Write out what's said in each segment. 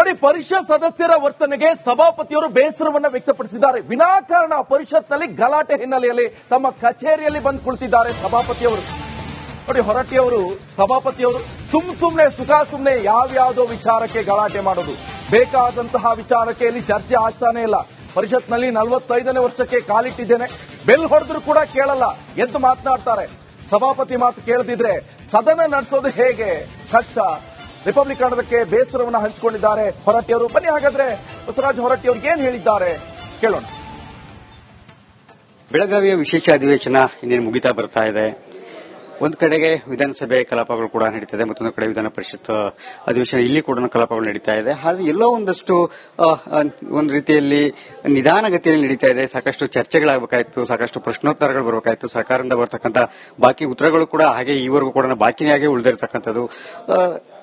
ನೋಡಿ, ಪರಿಷತ್ ಸದಸ್ಯರ ವರ್ತನೆಗೆ ಸಭಾಪತಿಯವರು ಬೇಸರವನ್ನ ವ್ಯಕ್ತಪಡಿಸಿದ್ದಾರೆ. ವಿನಾಕಾರಣ ಪರಿಷತ್ನಲ್ಲಿ ಗಲಾಟೆ ಹಿನ್ನೆಲೆಯಲ್ಲಿ ತಮ್ಮ ಕಚೇರಿಯಲ್ಲಿ ಬಂದು ಕುಳಿತಿದ್ದಾರೆ ಸಭಾಪತಿಯವರು. ನೋಡಿ, ಹೊರಟ್ಟಿಯವರು ಸಭಾಪತಿಯವರು ಸುಮ್ನೆ ಯಾವ್ಯಾವುದೋ ವಿಚಾರಕ್ಕೆ ಗಲಾಟೆ ಮಾಡೋದು, ಬೇಕಾದಂತಹ ವಿಚಾರಕ್ಕೆ ಇಲ್ಲಿ ಚರ್ಚೆ ಆಗ್ತಾನೆ ಇಲ್ಲ. ಪರಿಷತ್ನಲ್ಲಿ 45ನೇ ವರ್ಷಕ್ಕೆ ಕಾಲಿಟ್ಟಿದ್ದೇನೆ, ಬೆಲ್ ಹೊಡೆದ್ರು ಕೂಡ ಕೇಳಲ್ಲ, ಎದ್ದು ಮಾತನಾಡ್ತಾರೆ. ಸಭಾಪತಿ ಮಾತು ಕೇಳದಿದ್ರೆ ಸದನ ನಡೆಸೋದು ಹೇಗೆ ಕಷ್ಟ. ರಿಪಬ್ಲಿಕನ್ನಕ್ಕೆ ಬೇಸರವನ್ನು ಹಂಚಿಕೊಂಡಿದ್ದಾರೆ ಹೊರಟ್ಟಿಯವರು. ಬನ್ನಿ ಹಾಗಾದ್ರೆ ಬಸವರಾಜ ಹೊರಟ್ಟಿಯವ್ರಿಗೆ ಏನ್ ಹೇಳಿದ್ದಾರೆ ಕೇಳೋಣ. ಬೆಳಗಾವಿಯ ವಿಶೇಷ ಅಧಿವೇಶನ ಇನ್ನೇನು ಮುಗಿತಾ ಬರ್ತಾ ಇದೆ. ಒಂದು ಕಡೆಗೆ ವಿಧಾನಸಭೆ ಕಲಾಪಗಳು ಕೂಡ ನಡೀತಾ ಇದೆ, ಮತ್ತೊಂದು ಕಡೆ ವಿಧಾನ ಪರಿಷತ್ ಅಧಿವೇಶನ ಇಲ್ಲಿ ಕೂಡ ಕಲಾಪಗಳು ನಡೀತಾ ಇದೆ. ಹಾಗೆ ಎಲ್ಲೋ ಒಂದಷ್ಟು ಒಂದು ರೀತಿಯಲ್ಲಿ ನಿಧಾನಗತಿಯಲ್ಲಿ ನಡೀತಾ ಇದೆ. ಸಾಕಷ್ಟು ಚರ್ಚೆಗಳಾಗಬೇಕಾಯಿತು, ಸಾಕಷ್ಟು ಪ್ರಶ್ನೋತ್ತರಗಳು ಬರಬೇಕಾಯಿತು, ಸರ್ಕಾರದಿಂದ ಬರತಕ್ಕಂಥ ಬಾಕಿ ಉತ್ತರಗಳು ಕೂಡ ಹಾಗೆ ಈವರೆಗೂ ಕೂಡ ಬಾಕಿಯಾಗಿ ಉಳಿದಿರತಕ್ಕಂಥದ್ದು.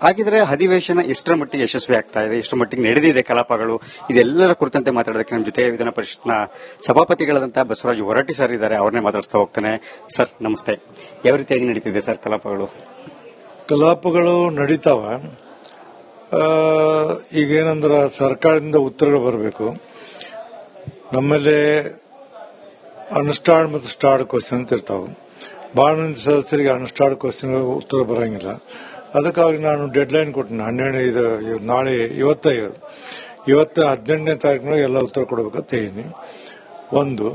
ಹಾಗಿದ್ರೆ ಅಧಿವೇಶನ ಎಷ್ಟರ ಮಟ್ಟಿಗೆ ಯಶಸ್ವಿ ಆಗ್ತಾ ಇದೆ, ಎಷ್ಟರ ಮಟ್ಟಿಗೆ ನಡೆದಿದೆ ಕಲಾಪಗಳು, ಇದೆಲ್ಲರ ಕುರಿತಂತೆ ಮಾತಾಡೋದಕ್ಕೆ ನಮ್ಮ ಜೊತೆ ವಿಧಾನ ಪರಿಷತ್ನ ಸಭಾಪತಿಗಳಾದಂತಹ ಬಸವರಾಜ ಹೊರಟ್ಟಿ ಸರ್ ಇದ್ದಾರೆ. ಅವ್ರನ್ನೇ ಮಾತಾಡ್ತಾ ಹೋಗ್ತಾನೆ. ಸರ್ ನಮಸ್ತೆ. ಯಾವ ರೀತಿಯಾಗಿ ನಡೀತಿದೆ ಸರ್ ಕಲಾಪಗಳು? ಕಲಾಪಗಳು ನಡೀತಾವ. ಈಗೇನಂದ್ರ ಸರ್ಕಾರದಿಂದ ಉತ್ತರಗಳು ಬರಬೇಕು. ನಮ್ಮಲ್ಲಿ ಅನ್ಸ್ಟಾರ್ಡ್ ಮತ್ತು ಸ್ಟಾರ್ಡ್ ಕ್ವಶನ್ ಅಂತ ಇರ್ತಾವ. ಬಹಳ ಮಂದಿ ಸದಸ್ಯರಿಗೆ ಅನ್ಸ್ಟಾರ್ಡ್ ಕ್ವಶನ್ ಉತ್ತರ ಬರಂಗಿಲ್ಲ. ಅದಕ್ಕೆ ಅವ್ರಿಗೆ ನಾನು ಡೆಡ್ ಲೈನ್ ಕೊಟ್ಟಿನಿ. 12 ನಾಳೆ ಇವತ್ತು 18ನೇ ತಾರೀಕಿನಾಗ ಎಲ್ಲ ಉತ್ತರ ಕೊಡಬೇಕಂತ ಹೇಳಿನಿ. ಒಂದು.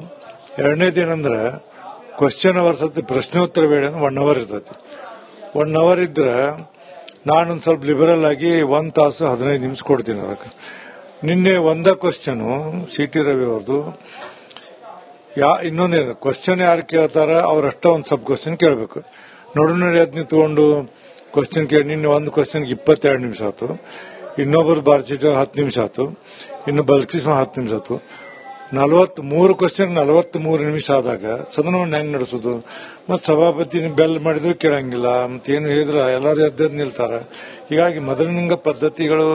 ಎರಡನೇದೇನಂದ್ರೆ ಕ್ವಶನ್ ಅವರ್ ಸತಿ ಪ್ರಶ್ನೋತ್ತರ ಬೇಡ ಅಂದ್ರೆ 1 ಅವರ್ ಇರ್ತೈತಿ. 1 ಅವರ್ ಇದ್ರೆ ನಾನೊಂದು ಸ್ವಲ್ಪ ಲಿಬರಲ್ ಆಗಿ 1 ತಾಸು 15 ನಿಮಿಷ ಕೊಡ್ತೀನಿ ಅದಕ್ಕೆ. ನಿನ್ನೆ ಒಂದ ಕ್ವಶನ್ ಸಿ.ಟಿ. ರವಿ ಅವ್ರದ್ದು. ಇನ್ನೊಂದೇನು ಕ್ವಶನ್ ಯಾರು ಕೇಳ್ತಾರ ಅವ್ರಷ್ಟ ಒಂದು ಸಬ್ ಕ್ವಶನ್ ಕೇಳಬೇಕು. ನಡು ಅದನ್ನ ತಗೊಂಡು ಕ್ವಶನ್ ಕೇಳಿ ನಿನ್ನೆ ಒಂದು ಕ್ವಶನ್ಗೆ 22 ನಿಮಿಷ ಆಯ್ತು. ಇನ್ನೊಬ್ಬರು ಬಾರ್ಸಿಟ್ 10 ನಿಮಿಷ ಆಯ್ತು. ಇನ್ನು ಬಲ್ಕಿಸ್ಮ 10 ನಿಮಿಷ ಆಯ್ತು. 43 ಕ್ವಶನ್ 43 ನಿಮಿಷ ಆದಾಗ ಸದನವನ್ನು ಹೆಂಗ್ ನಡೆಸೋದು? ಮತ್ ಸಭಾಪತಿ ಬೆಲ್ ಮಾಡಿದ್ರು ಕೇಳಂಗಿಲ್ಲ, ಮತ್ತೇನು ಹೇಳಿದ್ರ ಎಲ್ಲರೂ ಎದ್ದು ನಿಲ್ತಾರ. ಹೀಗಾಗಿ ಮೊದಲಿನ ಪದ್ಧತಿಗಳು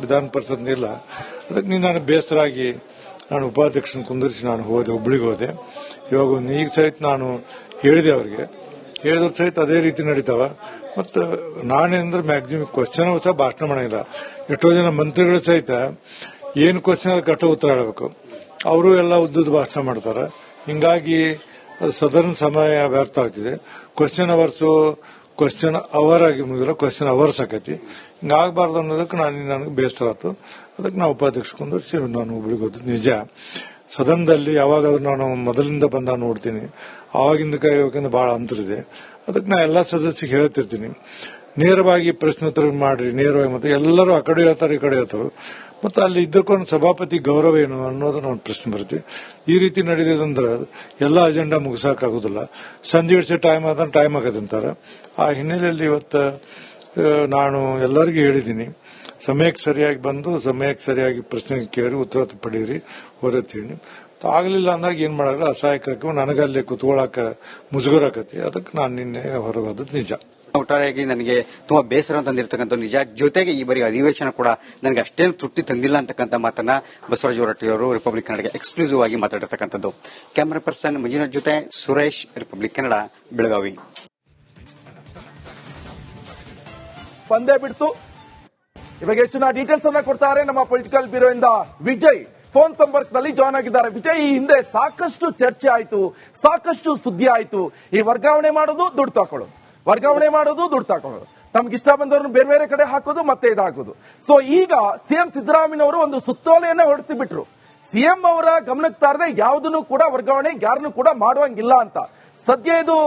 ವಿಧಾನ ಪರಿಷತ್ ಇಲ್ಲ. ಅದಕ್ಕೆ ನಾನು ಬೇಸರಾಗಿ ನಾನು ಉಪಾಧ್ಯಕ್ಷನ ಕುಂದಿರಿಸಿ ನಾನು ಹುಬ್ಳಿಗೆ ಹೋದೆ. ಇವಾಗ ಈಗ ಸಹಿತ ನಾನು ಹೇಳಿದೆ ಅವ್ರಿಗೆ, ಹೇಳಿದ್ರು ಸಹಿತ ಅದೇ ರೀತಿ ನಡೀತಾವ. ಮತ್ತು ನಾನೇ ಅಂದ್ರೆ ಮ್ಯಾಕ್ಸಿಮಮ್ ಕ್ವಶನ್ ಸಹ ಭಾಷಣ ಮಾಡಂಗಿಲ್ಲ. ಎಷ್ಟೋ ಜನ ಮಂತ್ರಿಗಳು ಸಹಿತ ಏನ್ ಕ್ವಶನ್ ಅದಕ್ಕೆ ಅಷ್ಟು ಉತ್ತರ ಹೇಳಬೇಕು. ಅವರು ಎಲ್ಲ ಉದ್ದದ ಭಾಷಣ ಮಾಡ್ತಾರೆ. ಹಿಂಗಾಗಿ ಸದನ ಸಮಯ ವ್ಯರ್ಥ ಆಗ್ತಿದೆ. ಕ್ವಶನ್ ಅವರ್ ಆಗಿ ಮುಗಿದ್ರೆ ಕ್ವಶನ್ ಅವರ್ಸ್ ಆಕತಿ. ಹಿಂಗಾಗಬಾರ್ದು ಅನ್ನೋದಕ್ಕೆ ನನಗೆ ಬೇಸರ ಆಯ್ತು. ಅದಕ್ಕೆ ನಾವು ಉಪಾಧ್ಯಕ್ಷ ಕುಂದಿರಿಸಿ ನಾನು ಹುಬ್ಳಿಗೆ ಹೋದ. ನಿಜ, ಸದನದಲ್ಲಿ ಯಾವಾಗಾದ್ರೂ ನಾನು ಮೊದಲಿಂದ ಬಂದ ನೋಡ್ತೀನಿ, ಆವಾಗಿಂದ ಕೈಬೇಕಂದ್ರೆ ಬಹಳ ಅಂತರ ಇದೆ. ಅದಕ್ಕೆ ನಾ ಎಲ್ಲಾ ಸದಸ್ಯರಿಗೆ ಹೇಳ್ತಿರ್ತೀನಿ, ನೇರವಾಗಿ ಪ್ರಶ್ನೋತ್ತರ ಮಾಡ್ರಿ, ನೇರವಾಗಿ. ಮತ್ತೆ ಎಲ್ಲರೂ ಆ ಕಡೆ ಹೇಳ್ತಾರೆ, ಈ ಕಡೆ ಹೇಳ್ತಾರೆ. ಮತ್ತೆ ಅಲ್ಲಿ ಇದ್ದಕ್ಕೊಂದು ಸಭಾಪತಿ ಗೌರವ ಏನು ಅನ್ನೋದು ಒಂದು ಪ್ರಶ್ನೆ ಬರುತ್ತೆ. ಈ ರೀತಿ ನಡೆದಿದಂದ್ರೆ ಎಲ್ಲಾ ಅಜೆಂಡಾ ಮುಗಿಸಾಕಾಗುದಿಲ್ಲ. ಸಂಜೆ ಇಡ್ಸೋ ಟೈಮ್ ಆದ ಟೈಮ್ ಆಗದಂತಾರೆ. ಆ ಹಿನ್ನೆಲೆಯಲ್ಲಿ ಇವತ್ತು ನಾನು ಎಲ್ಲರಿಗೂ ಹೇಳಿದ್ದೀನಿ, ಸಮಯಕ್ಕೆ ಸರಿಯಾಗಿ ಬಂದು ಸಮಯಕ್ಕೆ ಸರಿಯಾಗಿ ಪ್ರಶ್ನೆ ಕೇಳಿ ಉತ್ತರ ಪಡೀರಿ ಹೊರತೀನಿ. ಆಗ್ಲಿಲ್ಲ ಅಂದಾಗ ಏನ್ ಮಾಡಲ್ಲ, ಅಸಹಾಯಕಕ್ಕೆ ನನಗಲ್ಲೇ ಕುತ್ಕೊಳಕ ಮುಜುಗರಾಕತಿ. ಅದಕ್ಕೆ ನಾನು ನಿನ್ನೆ ಹೊರಗೋದದ್ದು ನಿಜ. ಒಟ್ಟಾರೆಯಾಗಿ ನನಗೆ ತುಂಬಾ ಬೇಸರ ತಂದಿರತಕ್ಕಂಥ ನಿಜ. ಜೊತೆಗೆ ಈ ಬಾರಿ ಅಧಿವೇಶನ ಕೂಡ ನನಗೆ ಅಷ್ಟೇನು ತೃಪ್ತಿ ತಂದಿಲ್ಲ ಅಂತಕ್ಕಂಥ ಮಾತನ್ನ ಬಸವರಾಜ ಹೊರಟ್ಟಿ ಅವರು ರಿಪಬ್ಲಿಕ್ ಕನ್ನಡಗೆ ಎಕ್ಸ್ಕ್ಲೂಸಿವ್ ಆಗಿ ಮಾತಾಡಿರ್ತಕ್ಕಂಥದ್ದು. ಕ್ಯಾಮರಾ ಪರ್ಸನ್ ಮಂಜುನಾಥ್ ಜೊತೆ ಸುರೇಶ್, ರಿಪಬ್ಲಿಕ್ ಕನ್ನಡ, ಬೆಳಗಾವಿ. ಪಂದ್ಯ ಬಿಡ್ತು. ಇವಾಗ ಹೆಚ್ಚಿನ ಡೀಟೇಲ್ಸ್ ಅನ್ನ ಕೊಡ್ತಾರೆ ನಮ್ಮ ಪೊಲಿಟಿಕಲ್ ಬ್ಯೂರೋ ಇಂದ ವಿಜಯ್. ಫೋನ್ ಸಂಪರ್ಕದಲ್ಲಿ ಜಾಯ್ನ್ ಆಗಿದ್ದಾರೆ. ವಿಜಯ್, ಈ ಹಿಂದೆ ಸಾಕಷ್ಟು ಚರ್ಚೆ ಆಯ್ತು, ಸಾಕಷ್ಟು ಸುದ್ದಿ ಆಯ್ತು. ಈ ವರ್ಗಾವಣೆ ಮಾಡೋದು, ದುಡ್ಡು ತಕೊಳ್ಳೋದು, ವರ್ಗಾವಣೆ ಮಾಡೋದು, ದುಡ್ಡು ತಕೊಳ್ಳೋದು, ತಮ್ಗೆ ಇಷ್ಟ ಬಂದವ್ರನ್ನ ಬೇರೆ ಬೇರೆ ಕಡೆ ಹಾಕೋದು, ಮತ್ತೆ ಇದಾಗೋದು. ಸೊ ಈಗ ಸಿಎಂ ಸಿದ್ದರಾಮಯ್ಯನವರು ಒಂದು ಸುತ್ತೋಲೆಯನ್ನ ಹೊರಡಿಸಿಬಿಟ್ರು. ಸಿಎಂ ಅವರ ಗಮನಕ್ಕೆ ತಾರದೆ ಯಾವುದನ್ನು ಕೂಡ ವರ್ಗಾವಣೆ ಯಾರನ್ನು ಕೂಡ ಮಾಡುವಂಗಿಲ್ಲ ಅಂತ. ಸದ್ಯ ಇದು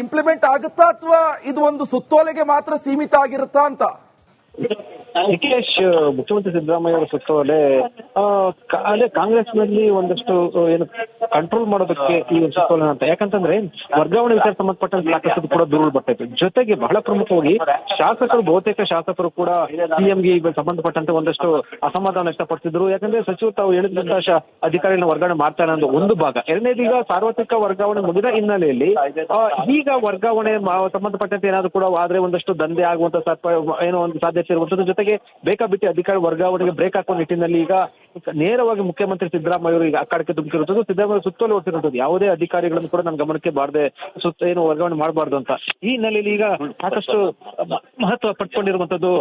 ಇಂಪ್ಲಿಮೆಂಟ್ ಆಗುತ್ತಾ ಅಥವಾ ಇದು ಒಂದು ಸುತ್ತೋಲೆಗೆ ಮಾತ್ರ ಸೀಮಿತ ಆಗಿರುತ್ತಾ ಅಂತ? ನಿಖಿಲೇಶ್, ಮುಖ್ಯಮಂತ್ರಿ ಸಿದ್ದರಾಮಯ್ಯ ಅವರ ಸುತ್ತೋಲೆ ಅದೇ ಕಾಂಗ್ರೆಸ್ನಲ್ಲಿ ಒಂದಷ್ಟು ಏನು ಕಂಟ್ರೋಲ್ ಮಾಡೋದಕ್ಕೆ ಈ ಒಂದು ಸುತ್ತೋಲೆ ಅಂತ. ಯಾಕಂತಂದ್ರೆ ವರ್ಗಾವಣೆ ವಿಚಾರ ಸಂಬಂಧಪಟ್ಟಂತೆ ಸಾಕಷ್ಟು ಕೂಡ ದೂರುಗಳು ಬರ್ತಾ ಜೊತೆಗೆ ಬಹಳ ಪ್ರಮುಖವಾಗಿ ಬಹುತೇಕ ಶಾಸಕರು ಕೂಡ ಸಿಎಂಗೆ ಸಂಬಂಧಪಟ್ಟಂತೆ ಒಂದಷ್ಟು ಅಸಮಾಧಾನ ವ್ಯಕ್ತಪಡಿಸಿದ್ರು. ಯಾಕಂದ್ರೆ ಸಚಿವರು ತಾವು ಹೇಳಿದಂತಹ ಅಧಿಕಾರಿಗಳನ್ನ ವರ್ಗಾವಣೆ ಮಾಡ್ತಾರೆ ಅನ್ನೋ ಒಂದು ಭಾಗ. ಎರಡನೇದೀಗ ಸಾರ್ವತ್ರಿಕ ವರ್ಗಾವಣೆ ಮುಗಿದ ಹಿನ್ನೆಲೆಯಲ್ಲಿ ಈಗ ವರ್ಗಾವಣೆ ಸಂಬಂಧಪಟ್ಟಂತೆ ಏನಾದ್ರು ಕೂಡ ಆದ್ರೆ ಒಂದಷ್ಟು ದಂಧೆ ಆಗುವಂತ ಏನೋ ಒಂದು ಸಾಧ್ಯತೆ ಇರುವಂತದ್ದು. ಜೊತೆಗೆ ಬೇಕಾಬಿಟ್ಟಿ ಅಧಿಕಾರಿ ವರ್ಗಾವಣೆಗೆ ಬ್ರೇಕ್ ಹಾಕುವ ನಿಟ್ಟಿನಲ್ಲಿ ಈಗ ನೇರವಾಗಿ ಮುಖ್ಯಮಂತ್ರಿ ಸಿದ್ದರಾಮಯ್ಯ ಅವರು ಈಗ ಅಕ್ಕಾಡಕ್ಕೆ ಧುಮುಕಿರುವಂತದ್ದು, ಸಿದ್ದರಾಮಯ್ಯ ಸುತ್ತೋಲೆ ಹೊರಟಿರುವಂತದ್ದು, ಯಾವುದೇ ಅಧಿಕಾರಿಗಳನ್ನು ಕೂಡ ನನ್ನ ಗಮನಕ್ಕೆ ಬಾರದೆ ಏನು ವರ್ಗಾವಣೆ ಮಾಡಬಾರ್ದು ಅಂತ. ಈ ಹಿನ್ನೆಲೆಯಲ್ಲಿ ಈಗ ಸಾಕಷ್ಟು ಮಹತ್ವ ಪಡ್ಕೊಂಡಿರುವಂತದ್ದು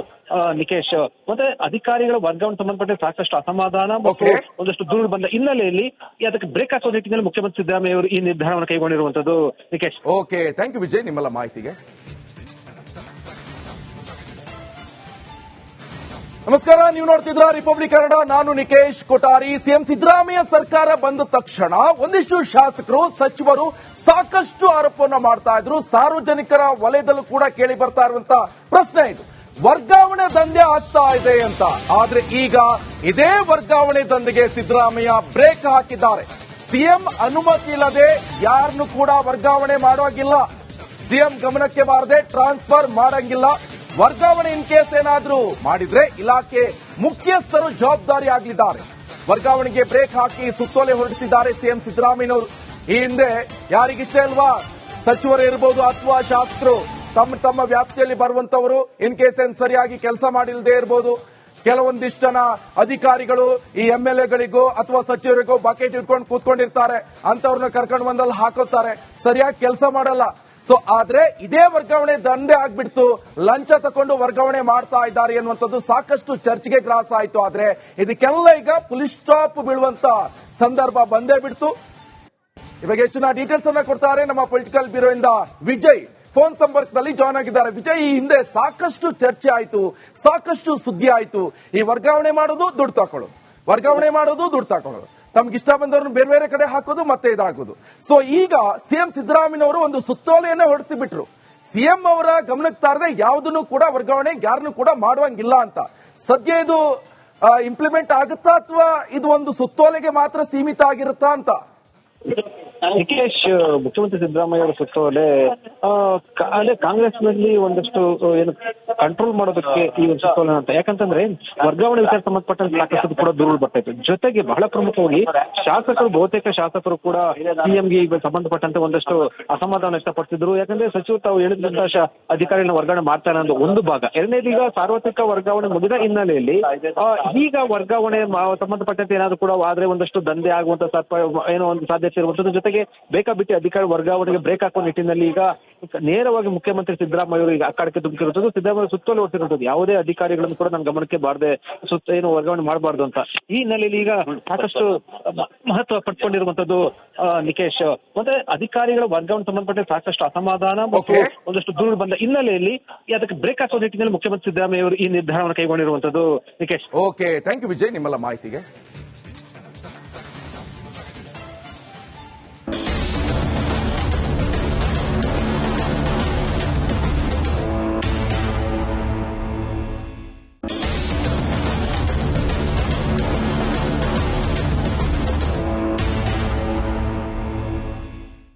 ನಿಕೇಶ್. ಮತ್ತೆ ಅಧಿಕಾರಿಗಳ ವರ್ಗಾವಣೆ ಸಂಬಂಧಪಟ್ಟ ಸಾಕಷ್ಟು ಅಸಮಾಧಾನ ಮತ್ತು ಒಂದಷ್ಟು ದೂರು ಬಂದ ಹಿನ್ನೆಲೆಯಲ್ಲಿ ಅದಕ್ಕೆ ಬ್ರೇಕ್ ಹಾಕುವ ನಿಟ್ಟಿನಲ್ಲಿ ಮುಖ್ಯಮಂತ್ರಿ ಸಿದ್ದರಾಮಯ್ಯ ಅವರು ಈ ನಿರ್ಧಾರವನ್ನು ಕೈಗೊಂಡಿರುವಂತದ್ದು Nikesh. Okay, thank you Vijay ನಿಮ್ಮೆಲ್ಲ ಮಾಹಿತಿಗೆ. ನಮಸ್ಕಾರ, ನೀವು ನೋಡ್ತಿದ್ರ ರಿಪಬ್ಲಿಕ್ ಕನ್ನಡ. ನಾನು ನಿಕೇಶ್ ಕೊಠಾರಿ. ಸಿಎಂ ಸಿದ್ದರಾಮಯ್ಯ ಸರ್ಕಾರ ಬಂದ ತಕ್ಷಣ ಒಂದಿಷ್ಟು ಶಾಸಕರು, ಸಚಿವರು ಸಾಕಷ್ಟು ಆರೋಪವನ್ನ ಮಾಡ್ತಾ ಇದ್ರು. ಸಾರ್ವಜನಿಕರ ವಲಯದಲ್ಲೂ ಕೂಡ ಕೇಳಿ ಬರ್ತಾ ಇರುವಂತ ಪ್ರಶ್ನೆ ಇದು, ವರ್ಗಾವಣೆ ದಂಧೆ ಆಗ್ತಾ ಇದೆ ಅಂತ. ಆದ್ರೆ ಈಗ ಇದೇ ವರ್ಗಾವಣೆ ದಂಧೆಗೆ ಸಿದ್ದರಾಮಯ್ಯ ಬ್ರೇಕ್ ಹಾಕಿದ್ದಾರೆ. ಸಿಎಂ ಅನುಮತಿ ಇಲ್ಲದೆ ಯಾರನ್ನು ಕೂಡ ವರ್ಗಾವಣೆ ಮಾಡುವಾಗಿಲ್ಲ, ಸಿಎಂ ಗಮನಕ್ಕೆ ಬಾರದೆ ಟ್ರಾನ್ಸ್ಫರ್ ಮಾಡಂಗಿಲ್ಲ. ವರ್ಗಾವಣೆ ಇನ್ ಕೇಸ್ ಏನಾದ್ರೂ ಮಾಡಿದ್ರೆ ಇಲಾಖೆ ಮುಖ್ಯಸ್ಥರು ಜವಾಬ್ದಾರಿ ಆಗಲಿದ್ದಾರೆ. ವರ್ಗಾವಣೆಗೆ ಬ್ರೇಕ್ ಹಾಕಿ ಸುತ್ತೋಲೆ ಹೊರಡಿಸಿದ್ದಾರೆ ಸಿಎಂ ಸಿದ್ದರಾಮಯ್ಯನವರು. ಈ ಹಿಂದೆ ಯಾರಿಗಿಷ್ಟ ಇಲ್ವಾ, ಸಚಿವರು ಇರಬಹುದು ಅಥವಾ ಶಾಸಕರು ತಮ್ಮ ವ್ಯಾಪ್ತಿಯಲ್ಲಿ ಬರುವಂತವರು ಇನ್ ಕೇಸ್ ಏನ್ ಸರಿಯಾಗಿ ಕೆಲಸ ಮಾಡಿಲ್ಲದೆ ಇರಬಹುದು. ಕೆಲವೊಂದಿಷ್ಟು ಜನ ಅಧಿಕಾರಿಗಳು ಈ ಎಂಎಲ್ಎಗಳಿಗೋ ಅಥವಾ ಸಚಿವರಿಗೋ ಬಕೆಟ್ ಇಟ್ಕೊಂಡು ಕೂತ್ಕೊಂಡಿರ್ತಾರೆ, ಅಂತವ್ರನ್ನ ಕರ್ಕೊಂಡು ಬಂದಲ್ಲಿ ಹಾಕೋತಾರೆ, ಸರಿಯಾಗಿ ಕೆಲಸ ಮಾಡಲ್ಲ. ಸೊ ಆದ್ರೆ ಇದೇ ವರ್ಗಾವಣೆ ದಂಧೆ ಆಗ್ಬಿಡ್ತು, ಲಂಚ ತಕೊಂಡು ವರ್ಗಾವಣೆ ಮಾಡ್ತಾ ಇದ್ದಾರೆ ಎನ್ನುವಂಥದ್ದು ಸಾಕಷ್ಟು ಚರ್ಚೆಗೆ ಗ್ರಾಸ ಆಯ್ತು. ಆದ್ರೆ ಇದಕ್ಕೆಲ್ಲ ಈಗ ಪುಲಿಸ್ ಸ್ಟಾಪ್ ಬೀಳುವಂತ ಸಂದರ್ಭ ಬಂದೇ ಬಿಡ್ತು. ಇವಾಗ ಹೆಚ್ಚಿನ ಡೀಟೇಲ್ಸ್ ಅನ್ನ ಕೊಡ್ತಾರೆ ನಮ್ಮ ಪೊಲಿಟಿಕಲ್ ಬ್ಯೂರೋ ಇಂದ ವಿಜಯ್. ಫೋನ್ ಸಂಪರ್ಕದಲ್ಲಿ ಜಾಯ್ನ್ ಆಗಿದ್ದಾರೆ. ವಿಜಯ್, ಈ ಹಿಂದೆ ಸಾಕಷ್ಟು ಚರ್ಚೆ ಆಯ್ತು, ಸಾಕಷ್ಟು ಸುದ್ದಿ ಆಯ್ತು. ಈ ವರ್ಗಾವಣೆ ಮಾಡೋದು, ದುಡ್ಡು ತಕೊಳ್ಳೋದು, ವರ್ಗಾವಣೆ ಮಾಡೋದು, ದುಡ್ಡು ತಕೊಳ್ಳೋದು, ತಮ್ಗೆ ಇಷ್ಟ ಬಂದವ್ರನ್ನ ಬೇರೆ ಬೇರೆ ಕಡೆ ಹಾಕೋದು, ಮತ್ತೆ ಇದಾಗೋದು. ಸೊ ಈಗ ಸಿಎಂ ಸಿದ್ದರಾಮಯ್ಯನವರು ಒಂದು ಸುತ್ತೋಲೆಯನ್ನೇ ಹೊರಡಿಸಿ ಬಿಟ್ರು. ಸಿಎಂ ಅವರ ಗಮನಕ್ಕೆ ತಾರದೆ ಯಾವುದನ್ನು ಕೂಡ ವರ್ಗಾವಣೆ ಯಾರನ್ನು ಕೂಡ ಮಾಡುವಂಗಿಲ್ಲ ಅಂತ. ಸದ್ಯ ಇದು ಇಂಪ್ಲಿಮೆಂಟ್ ಆಗುತ್ತಾ ಅಥವಾ ಇದು ಒಂದು ಸುತ್ತೋಲೆಗೆ ಮಾತ್ರ ಸೀಮಿತ ಆಗಿರುತ್ತಾ ಅಂತ? ನಿಕೇಶ್, ಮುಖ್ಯಮಂತ್ರಿ ಸಿದ್ದರಾಮಯ್ಯ ಅವರ ಸುತ್ತೋಲೆ ಅದೇ ಕಾಂಗ್ರೆಸ್ನಲ್ಲಿ ಒಂದಷ್ಟು ಏನು ಕಂಟ್ರೋಲ್ ಮಾಡೋದಕ್ಕೆ ಈ ಒಂದು ಸುತ್ತೋಲೆ ಅಂತ. ಯಾಕಂತಂದ್ರೆ ವರ್ಗಾವಣೆ ವಿಚಾರ ಸಂಬಂಧಪಟ್ಟಂತೆ ಸಾಕಷ್ಟು ಕೂಡ ದೂರು ಬರ್ತಾಯಿತ್ತು. ಜೊತೆಗೆ ಬಹಳ ಪ್ರಮುಖವಾಗಿ ಬಹುತೇಕ ಶಾಸಕರು ಕೂಡ ಸಿಎಂಗೆ ಸಂಬಂಧಪಟ್ಟಂತೆ ಒಂದಷ್ಟು ಅಸಮಾಧಾನ ವ್ಯಕ್ತಪಡಿಸಿದ್ರು. ಯಾಕಂದ್ರೆ ಸಚಿವರು ತಾವು ಹೇಳಿದಂತಹ ಅಧಿಕಾರಿಗಳನ್ನ ವರ್ಗಾವಣೆ ಮಾಡ್ತಾರೆ ಅನ್ನೋದು ಒಂದು ಭಾಗ. ಎರಡನೇದು, ಈಗ ಸಾರ್ವತ್ರಿಕ ವರ್ಗಾವಣೆ ಮುಗಿದ ಹಿನ್ನೆಲೆಯಲ್ಲಿ ಈಗ ವರ್ಗಾವಣೆ ಸಂಬಂಧಪಟ್ಟಂತೆ ಏನಾದ್ರು ಕೂಡ ಆದ್ರೆ ಒಂದಷ್ಟು ದಂಧೆ ಆಗುವಂತ ಏನೋ ಒಂದು ಸಾಧ್ಯತೆ ಇರುವಂತದ್ದು. ಜೊತೆಗೆ ಬೇಕಾಬಿಟ್ಟಿ ಅಧಿಕಾರಿ ವರ್ಗಾವಣೆಗೆ ಬ್ರೇಕ್ ಹಾಕುವ ನಿಟ್ಟಿನಲ್ಲಿ ಈಗ ನೇರವಾಗಿ ಮುಖ್ಯಮಂತ್ರಿ ಸಿದ್ದರಾಮಯ್ಯ ಅವರು ಈಗ ಅಕ್ಕಾಡಕ್ಕೆ ಧುಮುಕಿರುವಂತದ್ದು, ಸಿದ್ದರಾಮಯ್ಯ ಸುತ್ತೋಲೆ ಹೊರಟಿರುವಂತದ್ದು, ಯಾವುದೇ ಅಧಿಕಾರಿಗಳನ್ನು ಕೂಡ ನನ್ನ ಗಮನಕ್ಕೆ ಬಾರದೆ ಏನು ವರ್ಗಾವಣೆ ಮಾಡಬಾರ್ದು ಅಂತ. ಈ ಹಿನ್ನೆಲೆಯಲ್ಲಿ ಈಗ ಸಾಕಷ್ಟು ಮಹತ್ವ ಪಡ್ಕೊಂಡಿರುವಂತದ್ದು ನಿಕೇಶ್. ಮತ್ತೆ ಅಧಿಕಾರಿಗಳ ವರ್ಗಾವಣೆ ಸಂಬಂಧಪಟ್ಟ ಸಾಕಷ್ಟು ಅಸಮಾಧಾನ ಮತ್ತು ಒಂದಷ್ಟು ದೂರು ಬಂದ ಹಿನ್ನೆಲೆಯಲ್ಲಿ ಅದಕ್ಕೆ ಬ್ರೇಕ್ ಹಾಕುವ ನಿಟ್ಟಿನಲ್ಲಿ ಮುಖ್ಯಮಂತ್ರಿ ಸಿದ್ದರಾಮಯ್ಯ ಅವರು ಈ ನಿರ್ಧಾರವನ್ನು ಕೈಗೊಂಡಿರುವಂತದ್ದು Nikesh. Okay, thank you Vijay ನಿಮ್ಮೆಲ್ಲ ಮಾಹಿತಿಗೆ.